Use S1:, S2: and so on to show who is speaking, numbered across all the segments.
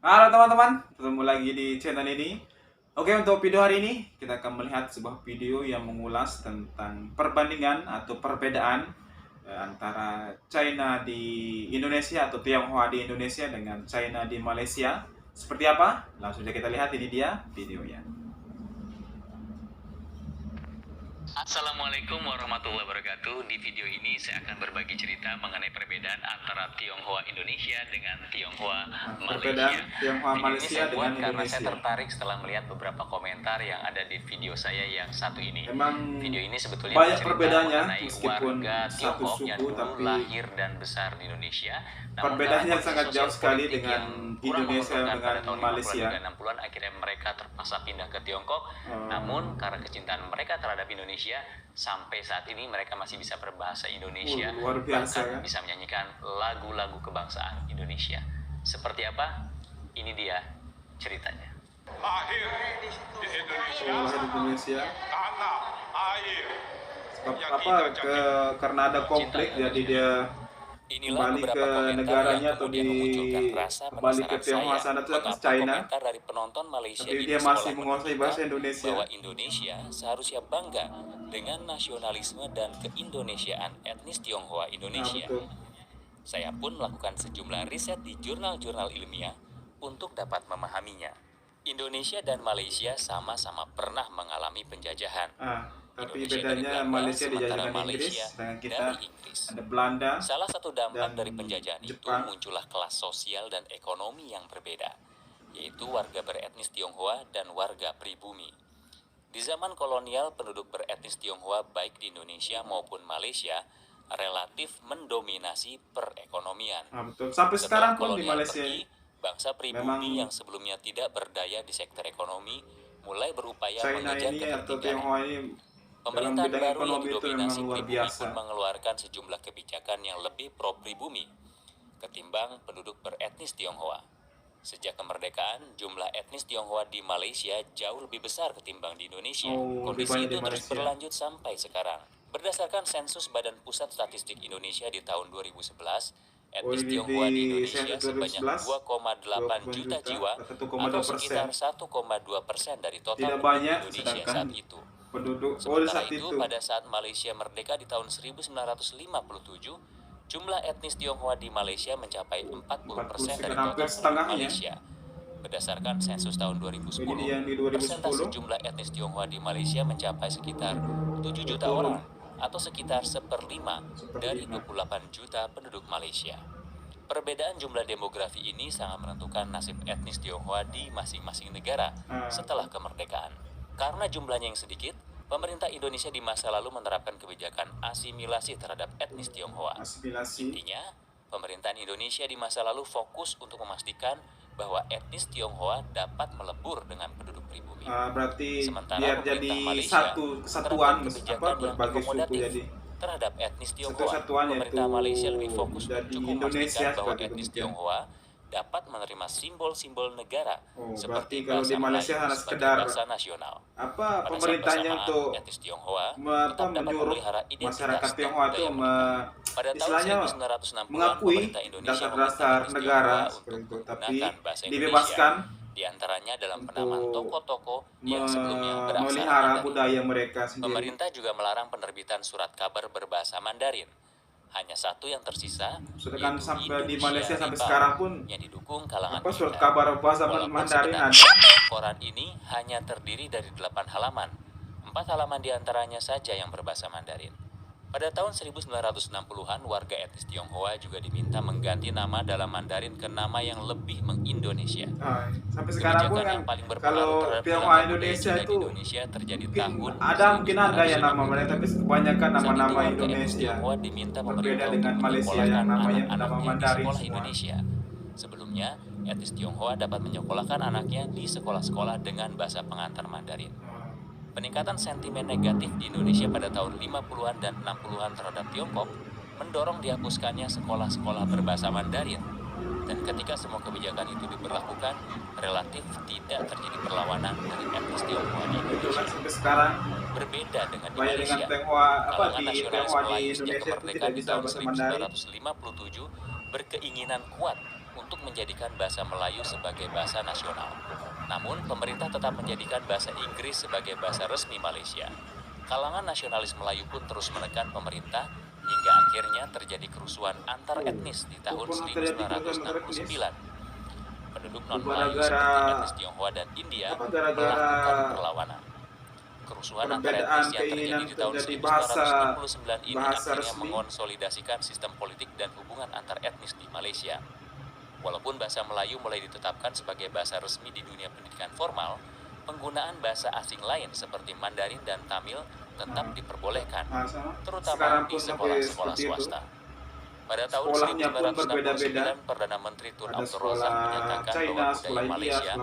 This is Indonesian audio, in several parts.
S1: Halo teman-teman, ketemu lagi di channel ini. Oke, untuk video hari ini kita akan melihat sebuah video yang mengulas tentang perbandingan atau perbedaan antara China di Indonesia atau Tionghoa di Indonesia dengan China di Malaysia. Seperti apa? Langsung saja kita lihat, ini dia videonya.
S2: Assalamualaikum warahmatullahi wabarakatuh. Di video ini saya akan berbagi cerita mengenai perbedaan antara Tionghoa Indonesia dengan Tionghoa Malaysia.
S1: Tionghoa
S2: Video ini
S1: Malaysia
S2: saya buat
S1: dengan
S2: karena
S1: Indonesia.
S2: saya tertarik setelah melihat beberapa komentar yang ada di video saya yang satu ini.
S1: Emang
S2: video ini sebetulnya
S1: banyak
S2: bercerita
S1: perbedaannya,
S2: mengenai
S1: meskipun
S2: warga
S1: satu
S2: Tiongkok
S1: suku,
S2: yang dulu
S1: tapi
S2: lahir dan besar di Indonesia.
S1: Perbedaannya sangat jauh sekali dengan Indonesia dengan Malaysia.
S2: 60-an akhirnya mereka terpaksa pindah ke Tiongkok. Namun karena kecintaan mereka terhadap Indonesia, sampai saat ini mereka masih bisa berbahasa Indonesia,
S1: luar biasa,
S2: bahkan bisa menyanyikan lagu-lagu kebangsaan Indonesia. Seperti apa? Ini dia ceritanya.
S3: Lahir di Indonesia, tanah, air.
S1: Sebab apa? Karena ada konflik, jadi dia
S2: Inilah
S1: kembali ke
S2: beberapa komentar
S1: negaranya
S2: yang
S1: atau
S2: kemudian memunculkan rasa
S1: kembali ke
S2: penasaran
S1: Tionghoa
S2: saya
S1: sana itu
S2: mengapa
S1: China,
S2: komentar dari penonton Malaysia
S1: tapi
S2: ini
S1: dia masih
S2: seolah
S1: menguasai bahasa Indonesia.
S2: bahwa Indonesia seharusnya bangga dengan nasionalisme dan keindonesiaan etnis Tionghoa Indonesia.
S1: Betul.
S2: Saya pun melakukan sejumlah riset di jurnal-jurnal ilmiah untuk dapat memahaminya. Indonesia dan Malaysia sama-sama pernah mengalami penjajahan.
S1: Tapi
S2: Indonesia
S1: bedanya
S2: dari Belanda,
S1: Malaysia
S2: sementara
S1: dijajah dengan Inggris,
S2: Malaysia
S1: sedangkan kita
S2: dari Inggris.
S1: ada Belanda.
S2: Salah satu dampak
S1: dan
S2: dari penjajahan itu
S1: Jepang.
S2: muncullah kelas sosial dan ekonomi yang berbeda, yaitu warga beretnis Tionghoa dan warga pribumi. Di zaman kolonial, penduduk beretnis Tionghoa baik di Indonesia maupun Malaysia relatif mendominasi perekonomian.
S1: Betul. Sampai sekarang pun di
S2: kolonial
S1: Malaysia
S2: pergi, bangsa pribumi yang sebelumnya tidak berdaya di sektor ekonomi mulai berupaya
S1: China
S2: mengejar
S1: ini atau
S2: ketertinggalan.
S1: Tionghoa ini dalam
S2: Pemerintahan
S1: bidang
S2: baru yang
S1: ekonomi itu memang
S2: didominasi
S1: luar
S2: pribumi
S1: biasa.
S2: pun mengeluarkan sejumlah kebijakan yang lebih pro-pribumi ketimbang penduduk beretnis Tionghoa. Sejak kemerdekaan, jumlah etnis Tionghoa di Malaysia jauh lebih besar ketimbang di Indonesia. Kondisi itu terus berlanjut sampai sekarang. Berdasarkan sensus Badan Pusat Statistik Indonesia di tahun 2011, etnis Tionghoa di Indonesia sebanyak 2,8 juta jiwa atau sekitar 1,2% dari total penduduk Indonesia saat itu. Sementara itu, pada saat Malaysia merdeka di tahun 1957, jumlah etnis Tionghoa di Malaysia mencapai 40% dari total penduduk Malaysia. Berdasarkan sensus tahun 2010, persentase jumlah etnis Tionghoa di Malaysia mencapai sekitar 7 juta orang atau sekitar 1/5 dari 28 juta penduduk Malaysia. Perbedaan jumlah demografi ini sangat menentukan nasib etnis Tionghoa di masing-masing negara setelah kemerdekaan. Karena jumlahnya yang sedikit, pemerintah Indonesia di masa lalu menerapkan kebijakan asimilasi terhadap etnis Tionghoa. Intinya, pemerintahan Indonesia di masa lalu fokus untuk memastikan bahwa etnis Tionghoa dapat melebur dengan penduduk pribumi.
S1: Berarti
S2: sementara
S1: biar
S2: pemerintah
S1: jadi
S2: Malaysia
S1: satu kesatuan,
S2: kebijakan yang
S1: berbagai suku
S2: akomodatif
S1: jadi
S2: terhadap etnis Tionghoa.
S1: Satu-satuannya
S2: Pemerintah
S1: itu
S2: Malaysia lebih fokus
S1: jadi
S2: untuk
S1: Indonesia
S2: memastikan bahwa
S1: seperti
S2: etnis
S1: demikian.
S2: Tionghoa dapat menerima simbol-simbol negara seperti
S1: berarti kalau
S2: bahasa
S1: di Malaysia
S2: Melayu
S1: harus
S2: sebagai
S1: sekedar
S2: bahasa nasional.
S1: apa
S2: Pada
S1: pemerintahnya
S2: saat bersamaan,
S1: untuk
S2: etnis Tionghoa tetap dapat
S1: menyuruh
S2: memelihara identitas
S1: masyarakat
S2: dan
S1: Tionghoa itu
S2: budaya mereka. Pada tahun
S1: istilahnya
S2: 1960-an,
S1: mengakui
S2: pemerintah Indonesia
S1: dasar-dasar
S2: meminta etnis
S1: negara
S2: Tionghoa
S1: seperti
S2: untuk
S1: itu, tapi
S2: menggunakan bahasa
S1: dibebaskan
S2: Indonesia. Di antaranya dalam penamaan tokoh-tokoh yang sebelumnya
S1: memelihara
S2: beraksara Mandarin.
S1: budaya mereka sendiri.
S2: Pemerintah juga melarang penerbitan surat kabar berbahasa Mandarin. Hanya satu yang tersisa,
S1: Sedangkan
S2: yaitu
S1: sampai di
S2: Indonesia
S1: Malaysia sampai
S2: Ribau,
S1: sekarang pun
S2: yang didukung kalangan
S1: surat
S2: militer.
S1: kabar bahasa
S2: Walaupun
S1: Mandarin ada.
S2: sebenarnya koran ini hanya terdiri dari 8 halaman. 4 halaman diantaranya saja yang berbahasa Mandarin. Pada tahun 1960-an, warga etnis Tionghoa juga diminta mengganti nama dalam Mandarin ke nama yang lebih mengindonesia.
S1: Sampai sekarang pun
S2: Kebijakan yang paling berpengaruh
S1: kalau
S2: terhadap
S1: Tionghoa
S2: budaya
S1: Indonesia
S2: Cina di
S1: itu
S2: Indonesia terjadi
S1: mungkin
S2: tahun
S1: mungkin ada ya nama mereka, tapi kebanyakan nama-nama
S2: warga etnis
S1: Indonesia.
S2: Tionghoa diminta
S1: Berbeda
S2: pemerintah
S1: dengan
S2: untuk
S1: Malaysia yang
S2: menyekolahkan
S1: namanya nama
S2: anak-anaknya di
S1: Mandarin
S2: sekolah
S1: semua.
S2: Indonesia. Sebelumnya, etnis Tionghoa dapat menyekolahkan anaknya di sekolah-sekolah dengan bahasa pengantar Mandarin. Peningkatan sentimen negatif di Indonesia pada tahun 50-an dan 60-an terhadap Tiongkok mendorong dihapuskannya sekolah-sekolah berbahasa Mandarin. Dan ketika semua kebijakan itu diberlakukan, relatif tidak terjadi perlawanan dari etnis Tionghoa di Indonesia.
S1: Sampai sekarang
S2: Berbeda dengan di
S1: banyak dengan
S2: Malaysia,
S1: Tionghoa
S2: kalangan
S1: di
S2: nasionalis
S1: Tionghoa di
S2: Melayu sejak
S1: Indonesia itu
S2: kemerdekaan
S1: tidak
S2: di
S1: bisa
S2: tahun
S1: bahasa Mandarin.
S2: 1957 berkeinginan kuat untuk menjadikan bahasa Melayu sebagai bahasa nasional. Namun, pemerintah tetap menjadikan bahasa Inggris sebagai bahasa resmi Malaysia. Kalangan nasionalis Melayu pun terus menekan pemerintah hingga akhirnya terjadi kerusuhan antar etnis di tahun 1969. Penduduk non-Melayu seperti etnis Tionghoa dan India melakukan perlawanan. Kerusuhan antar etnis yang terjadi di tahun 1969 ini akhirnya mengonsolidasikan sistem politik dan hubungan antar etnis di Malaysia. Walaupun bahasa Melayu mulai ditetapkan sebagai bahasa resmi di dunia pendidikan formal, penggunaan bahasa asing lain seperti Mandarin dan Tamil tetap diperbolehkan, terutama di sekolah-sekolah swasta. Pada tahun 1969, Perdana Menteri Tun Abdul Razak menyatakan bahwa budaya Malaysia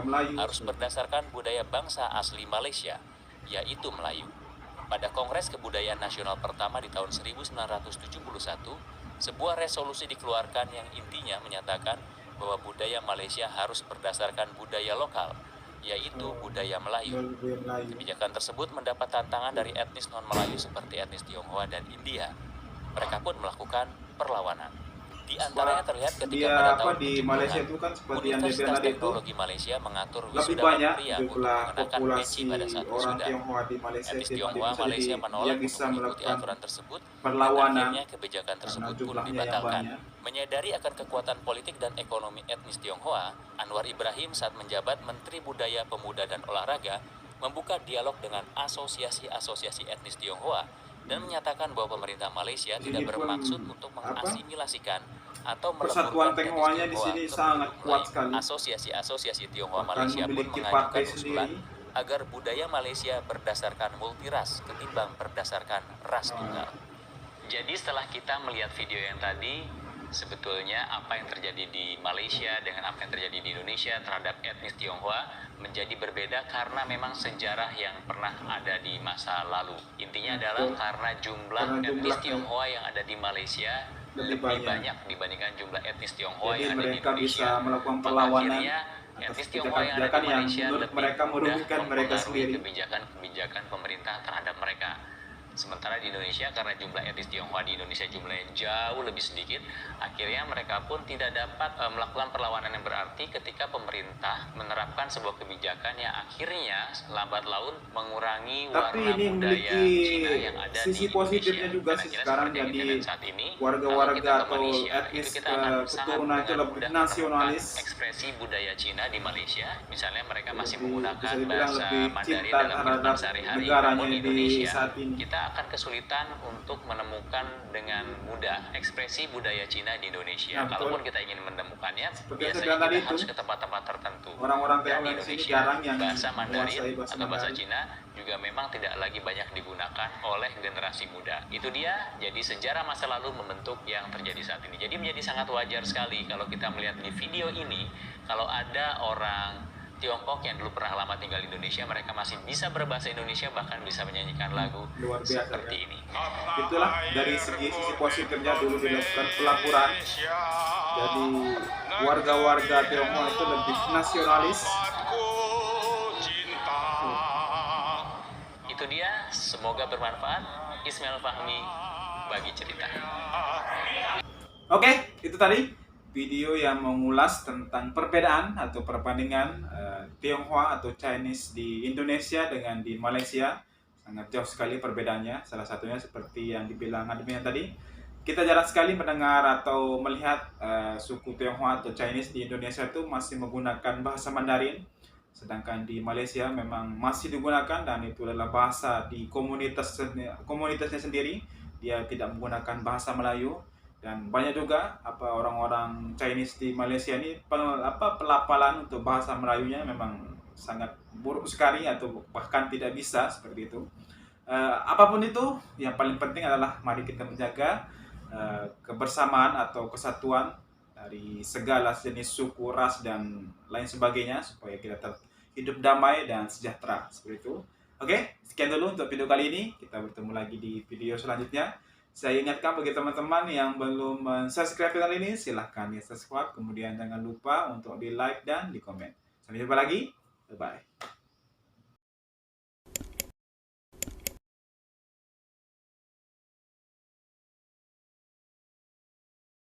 S2: harus berdasarkan budaya bangsa asli Malaysia, yaitu Melayu. Pada Kongres Kebudayaan Nasional pertama di tahun 1971, sebuah resolusi dikeluarkan yang intinya menyatakan bahwa budaya Malaysia harus berdasarkan budaya lokal, yaitu budaya Melayu. Kebijakan tersebut mendapat tantangan dari etnis non-Melayu seperti etnis Tionghoa dan India. Mereka pun melakukan perlawanan. Di antaranya terlihat ketika pada tahun
S1: di Malaysia itu kan seperti yang
S2: Universitas
S1: tadi itu
S2: Teknologi Malaysia mengatur
S1: lebih
S2: wisuda
S1: banyak
S2: pria untuk
S1: jumlah
S2: mengenakan
S1: populasi
S2: peci pada saat
S1: orang
S2: wisuda.
S1: Tionghoa di Malaysia
S2: Etnis
S1: itu
S2: Tionghoa Malaysia
S1: dia
S2: menolak
S1: bisa
S2: untuk mengikuti
S1: melakukan
S2: aturan tersebut, dan
S1: perlawanan
S2: akhirnya kebijakan
S1: karena
S2: tersebut pun
S1: jumlahnya yang
S2: dibatalkan.
S1: banyak.
S2: Menyadari akan kekuatan politik dan ekonomi etnis Tionghoa, Anwar Ibrahim saat menjabat Menteri Budaya, Pemuda dan Olahraga membuka dialog dengan asosiasi-asosiasi etnis Tionghoa dan menyatakan bahwa pemerintah Malaysia tidak bermaksud untuk mengasimilasikan atau
S1: persatuan
S2: meleburkan etnis
S1: Tionghoanya di
S2: Tionghoa
S1: sini
S2: ke
S1: sangat
S2: penduduk
S1: kuat
S2: Melayu.
S1: sekali.
S2: Asosiasi-asosiasi Tionghoa
S1: Bahkan
S2: Malaysia pun
S1: memiliki
S2: mengajukan
S1: partai
S2: usulan
S1: sendiri.
S2: agar budaya Malaysia berdasarkan multiras ketimbang berdasarkan ras tunggal. Jadi setelah kita melihat video yang tadi, sebetulnya apa yang terjadi di Malaysia dengan apa yang terjadi di Indonesia terhadap etnis Tionghoa menjadi berbeda karena memang sejarah yang pernah ada di masa lalu. Intinya adalah karena jumlah etnis Tionghoa yang ada di Malaysia lebih banyak dibandingkan jumlah etnis Tionghoa
S1: Jadi
S2: yang ada di
S1: mereka
S2: Indonesia.
S1: bisa melakukan
S2: Maka
S1: perlawanan
S2: akhirnya
S1: atas
S2: etnis Tionghoa yang ada di
S1: kebijakan yang
S2: Malaysia
S1: menurut
S2: lebih
S1: mereka
S2: mudah
S1: merugikan mereka
S2: mempengaruhi
S1: sendiri.
S2: kebijakan pemerintah terhadap mereka. Sementara di Indonesia, karena jumlah etnis Tionghoa di Indonesia jumlahnya jauh lebih sedikit, akhirnya mereka pun tidak dapat melakukan perlawanan yang berarti ketika pemerintah menerapkan sebuah kebijakan yang akhirnya lambat laun mengurangi
S1: Tapi
S2: warna
S1: ini
S2: budaya
S1: memiliki
S2: Cina yang ada
S1: sisi
S2: di
S1: positifnya
S2: Indonesia.
S1: juga sih
S2: Kira-kira
S1: sekarang
S2: seperti yang
S1: jadi
S2: kita lihat saat ini,
S1: warga-warga
S2: kalau kita ke
S1: atau
S2: Malaysia,
S1: etnis
S2: itu kita akan sangat
S1: keturunan itu
S2: dengan
S1: lebih
S2: mudah
S1: nasionalis.
S2: menemukan ekspresi budaya Cina di Malaysia. Misalnya mereka masih
S1: Lebih,
S2: menggunakan
S1: bisa dibilang
S2: bahasa
S1: lebih
S2: Mandarin
S1: cinta
S2: dalam kehidupan
S1: terhadap
S2: sehari-hari.
S1: negaranya
S2: Namun di
S1: di
S2: Indonesia,
S1: saat ini.
S2: kita akan kesulitan untuk menemukan dengan mudah ekspresi budaya Cina di Indonesia.
S1: Nah,
S2: Kalaupun kita ingin menemukannya,
S1: Seperti yang
S2: biasanya
S1: saya bilang tadi
S2: kita
S1: itu,
S2: harus ke tempat-tempat tertentu.
S1: orang-orang
S2: Dan di
S1: Tionghoa di sini
S2: Indonesia,
S1: jarang yang
S2: bahasa Mandarin
S1: menguasai bahasa
S2: atau bahasa
S1: Mandarin.
S2: Cina juga memang tidak lagi banyak digunakan oleh generasi muda. Itu dia, jadi sejarah masa lalu membentuk yang terjadi saat ini. Jadi menjadi sangat wajar sekali kalau kita melihat di video ini, kalau ada orang Tiongkok yang dulu pernah lama tinggal di Indonesia, mereka masih bisa berbahasa Indonesia, bahkan bisa menyanyikan lagu
S1: Luar biasa,
S2: seperti
S1: ya.
S2: ini.
S1: Itulah dari sisi positifnya dulu dilakukan pelaporan. Jadi warga-warga Tionghoa itu lebih nasionalis.
S2: Itu dia, semoga bermanfaat. Ismail Fahmi, bagi cerita.
S1: Oke, itu tadi video yang mengulas tentang perbedaan atau perbandingan Tionghoa atau Chinese di Indonesia dengan di Malaysia. Sangat jauh sekali perbedaannya. Salah satunya seperti yang dibilang admin tadi, kita jarang sekali mendengar atau melihat suku Tionghoa atau Chinese di Indonesia itu masih menggunakan bahasa Mandarin. Sedangkan di Malaysia memang masih digunakan dan itu adalah bahasa di komunitasnya sendiri. Dia tidak menggunakan bahasa Melayu. Dan banyak juga orang-orang Chinese di Malaysia ini pelafalan untuk bahasa Melayunya memang sangat buruk sekali atau bahkan tidak bisa seperti itu. Apapun itu, yang paling penting adalah mari kita menjaga kebersamaan atau kesatuan dari segala jenis suku, ras dan lain sebagainya supaya kita hidup damai dan sejahtera seperti itu. Oke, sekian dulu untuk video kali ini. Kita bertemu lagi di video selanjutnya. Saya ingatkan bagi teman-teman yang belum subscribe channel ini, silahkan di subscribe. Kemudian jangan lupa untuk di like dan di komen. Sampai jumpa lagi. Bye-bye.